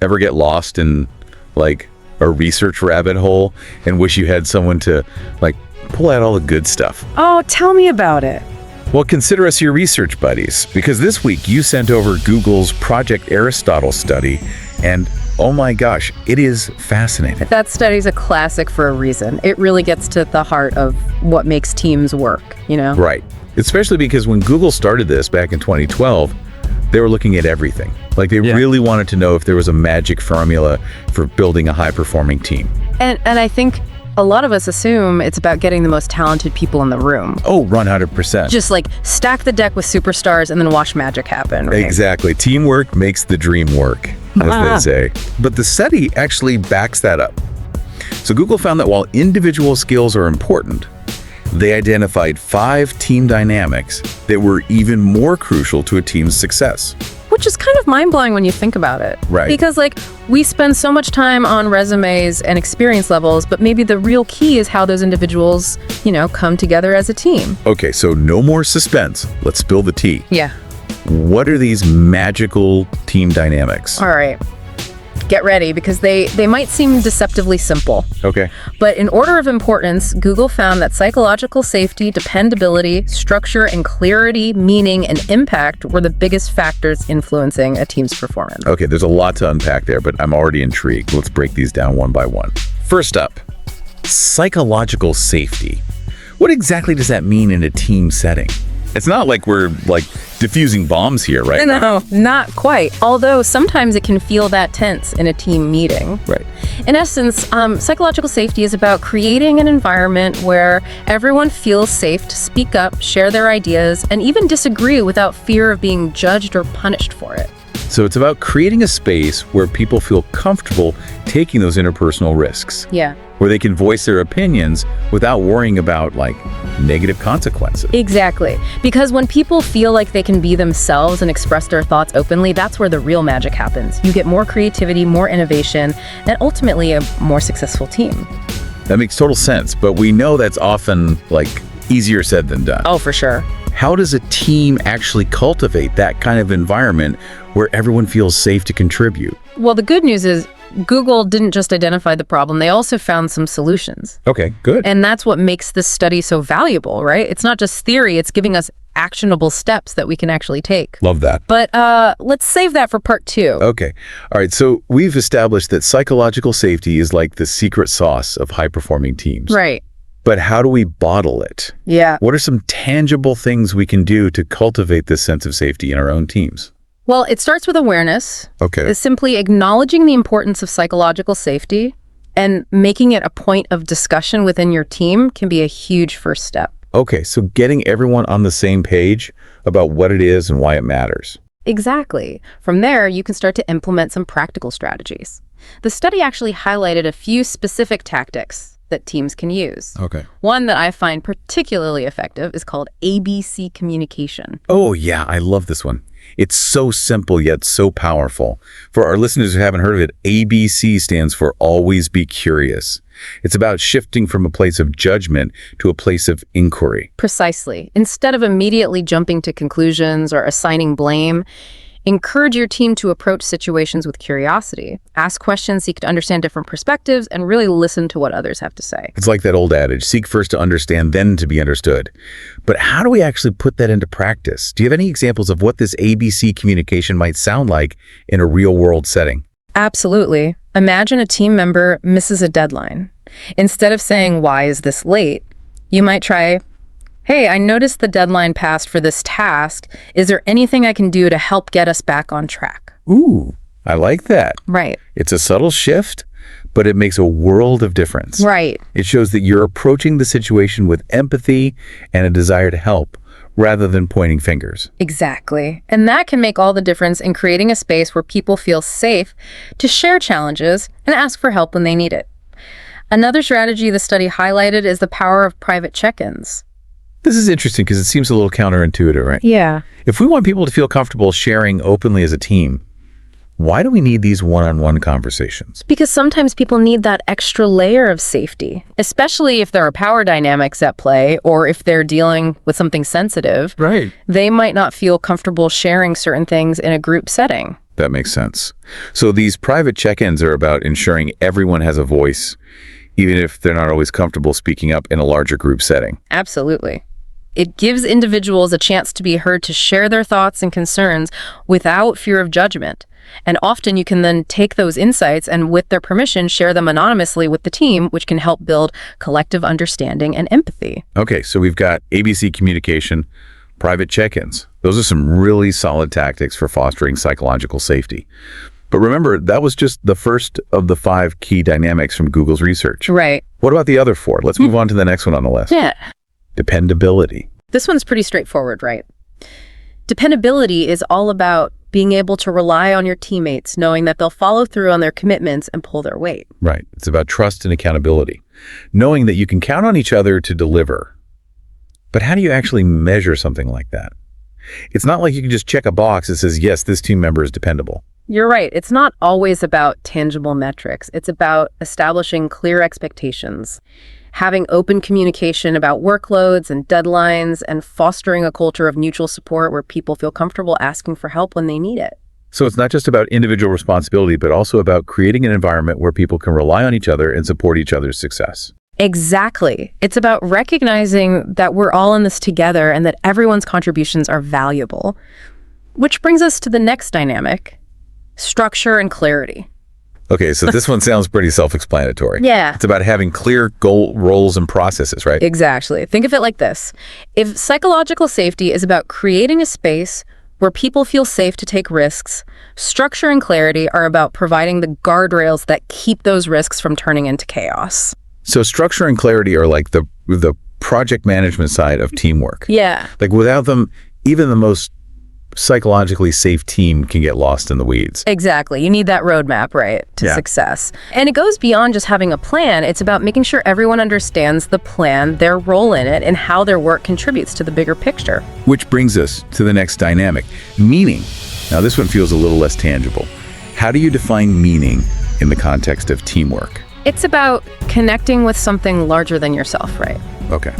Ever get lost in like a research rabbit hole and wish you had someone to like pull out all the good stuff? Oh, tell me about it. Well, consider us your research buddies, because this week you sent over Google's Project Aristotle study, and oh my gosh, it is fascinating. That study's a classic for a reason. It really gets to the heart of what makes teams work, you know? Right. Especially because when Google started this back in 2012, they were looking at everything. Like they really wanted to know if there was a magic formula for building a high-performing team. And I think a lot of us assume it's about getting the most talented people in the room. Oh, 100%. Just like stack the deck with superstars and then watch magic happen, right? Exactly. Teamwork makes the dream work, as they say. But the study actually backs that up. So Google found that while individual skills are important, they identified 5 team dynamics that were even more crucial to a team's success. Which is kind of mind-blowing when you think about it. Right. Because like we spend so much time on resumes and experience levels, but maybe the real key is how those individuals, you know, come together as a team. Okay, so no more suspense. Let's spill the tea. Yeah. What are these magical team dynamics? All right. Get ready, because they might seem deceptively simple. Okay. But in order of importance, Google found that psychological safety, dependability, structure, and clarity, meaning, and impact were the biggest factors influencing a team's performance. Okay, there's a lot to unpack there, but I'm already intrigued. Let's break these down one by one. First up, psychological safety. What exactly does that mean in a team setting? It's not like we're like diffusing bombs here, right? No, not quite. Although sometimes it can feel that tense in a team meeting. Right. In essence, psychological safety is about creating an environment where everyone feels safe to speak up, share their ideas, and even disagree without fear of being judged or punished for it. So it's about creating a space where people feel comfortable taking those interpersonal risks. Yeah. Where they can voice their opinions without worrying about like negative consequences. Exactly. Because when people feel like they can be themselves and express their thoughts openly, that's where the real magic happens. You get more creativity, more innovation, and ultimately a more successful team. That makes total sense, but we know that's often like easier said than done. Oh, for sure. How does a team actually cultivate that kind of environment where everyone feels safe to contribute? Well, the good news is Google didn't just identify the problem, they also found some solutions. Okay, good. And that's what makes this study so valuable, right? It's not just theory, it's giving us actionable steps that we can actually take. Love that. But let's save that for part 2. Okay. All right, so we've established that psychological safety is like the secret sauce of high-performing teams. Right. But how do we bottle it? Yeah. What are some tangible things we can do to cultivate this sense of safety in our own teams? Well, it starts with awareness. Okay. It's simply acknowledging the importance of psychological safety and making it a point of discussion within your team can be a huge first step. Okay, so getting everyone on the same page about what it is and why it matters. Exactly. From there, you can start to implement some practical strategies. The study actually highlighted a few specific tactics that teams can use. Okay. One that I find particularly effective is called ABC communication. Oh, yeah, I love this one. It's so simple yet so powerful. For our listeners who haven't heard of it, ABC stands for always be curious. It's about shifting from a place of judgment to a place of inquiry. Precisely. Instead of immediately jumping to conclusions or assigning blame, encourage your team to approach situations with curiosity. Ask questions, seek to understand different perspectives, and really listen to what others have to say. It's like that old adage, seek first to understand, then to be understood. But how do we actually put that into practice? Do you have any examples of what this ABC communication might sound like in a real-world setting? Absolutely. Imagine a team member misses a deadline. Instead of saying, "Why is this late?" you might try, "Hey, I noticed the deadline passed for this task. Is there anything I can do to help get us back on track?" Ooh, I like that. Right. It's a subtle shift, but it makes a world of difference. Right. It shows that you're approaching the situation with empathy and a desire to help, rather than pointing fingers. Exactly. And that can make all the difference in creating a space where people feel safe to share challenges and ask for help when they need it. Another strategy the study highlighted is the power of private check-ins. This is interesting because it seems a little counterintuitive, right? Yeah. If we want people to feel comfortable sharing openly as a team, why do we need these one-on-one conversations? Because sometimes people need that extra layer of safety, especially if there are power dynamics at play or if they're dealing with something sensitive. Right. They might not feel comfortable sharing certain things in a group setting. That makes sense. So these private check-ins are about ensuring everyone has a voice, even if they're not always comfortable speaking up in a larger group setting. Absolutely. It gives individuals a chance to be heard to share their thoughts and concerns without fear of judgment. And often you can then take those insights and, with their permission, share them anonymously with the team, which can help build collective understanding and empathy. Okay, so we've got ABC communication, private check-ins. Those are some really solid tactics for fostering psychological safety. But remember, that was just the first of the 5 key dynamics from Google's research. Right. What about the other 4? Let's move on to the next one on the list. Yeah. Dependability. This one's pretty straightforward, right? Dependability is all about being able to rely on your teammates, knowing that they'll follow through on their commitments and pull their weight. Right. It's about trust and accountability, knowing that you can count on each other to deliver. But how do you actually measure something like that? It's not like you can just check a box that says, yes, this team member is dependable. You're right. It's not always about tangible metrics. It's about establishing clear expectations, having open communication about workloads and deadlines, and fostering a culture of mutual support where people feel comfortable asking for help when they need it. So it's not just about individual responsibility, but also about creating an environment where people can rely on each other and support each other's success. Exactly. It's about recognizing that we're all in this together and that everyone's contributions are valuable. Which brings us to the next dynamic, structure and clarity. Okay, so this one sounds pretty self-explanatory. Yeah. It's about having clear goal, roles, and processes, right? Exactly. Think of it like this. If psychological safety is about creating a space where people feel safe to take risks, structure and clarity are about providing the guardrails that keep those risks from turning into chaos. So structure and clarity are like the project management side of teamwork. Yeah. Like without them, even the most psychologically safe team can get lost in the weeds. Exactly. You need that roadmap, right, to success. And it goes beyond just having a plan. It's about making sure everyone understands the plan, their role in it, and how their work contributes to the bigger picture. Which brings us to the next dynamic, meaning. Now this one feels a little less tangible. How do you define meaning in the context of teamwork? It's about connecting with something larger than yourself, right? Okay.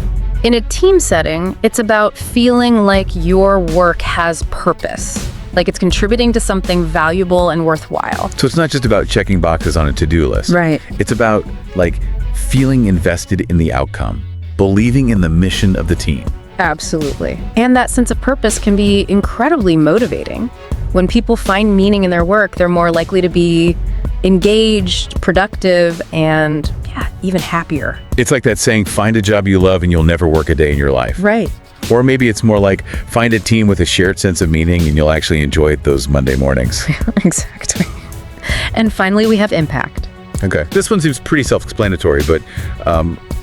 In a team setting, it's about feeling like your work has purpose, like it's contributing to something valuable and worthwhile. So it's not just about checking boxes on a to-do list. Right. It's about like feeling invested in the outcome, believing in the mission of the team. Absolutely. And that sense of purpose can be incredibly motivating. When people find meaning in their work, they're more likely to be engaged, productive, and even happier. It's like that saying, find a job you love and you'll never work a day in your life. Right. Or maybe it's more like, find a team with a shared sense of meaning and you'll actually enjoy it those Monday mornings. Exactly. And finally, we have impact. Okay. This one seems pretty self-explanatory, but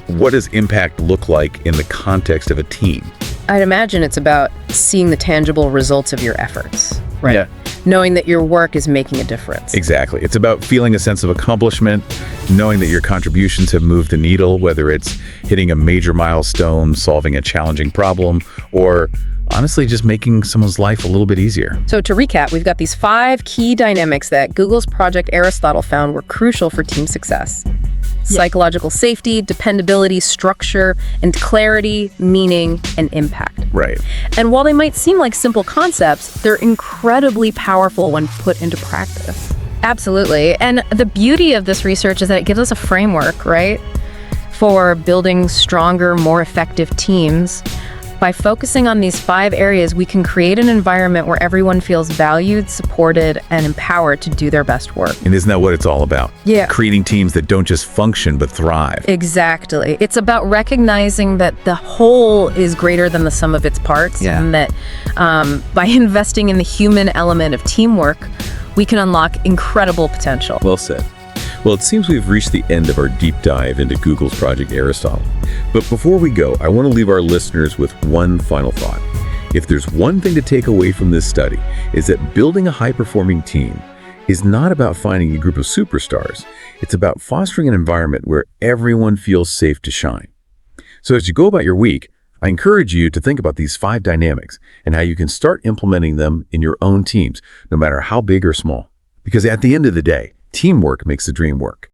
what does impact look like in the context of a team? I'd imagine it's about seeing the tangible results of your efforts, right? Yeah. Knowing that your work is making a difference. Exactly. It's about feeling a sense of accomplishment, knowing that your contributions have moved the needle, whether it's hitting a major milestone, solving a challenging problem, or honestly just making someone's life a little bit easier. So to recap, we've got these 5 key dynamics that Google's Project Aristotle found were crucial for team success. Psychological safety, dependability, structure, and clarity, meaning, and impact. Right. And while they might seem like simple concepts, they're incredibly powerful when put into practice. Absolutely. And the beauty of this research is that it gives us a framework, right, for building stronger, more effective teams. By focusing on these 5 areas, we can create an environment where everyone feels valued, supported, and empowered to do their best work. And isn't that what it's all about? Yeah. Creating teams that don't just function, but thrive. Exactly. It's about recognizing that the whole is greater than the sum of its parts. Yeah. And that by investing in the human element of teamwork, we can unlock incredible potential. Well said. Well, it seems we've reached the end of our deep dive into Google's Project Aristotle. But before we go, I want to leave our listeners with one final thought. If there's one thing to take away from this study, is that building a high-performing team is not about finding a group of superstars. It's about fostering an environment where everyone feels safe to shine. So as you go about your week, I encourage you to think about these 5 dynamics and how you can start implementing them in your own teams, no matter how big or small. Because at the end of the day, teamwork makes the dream work.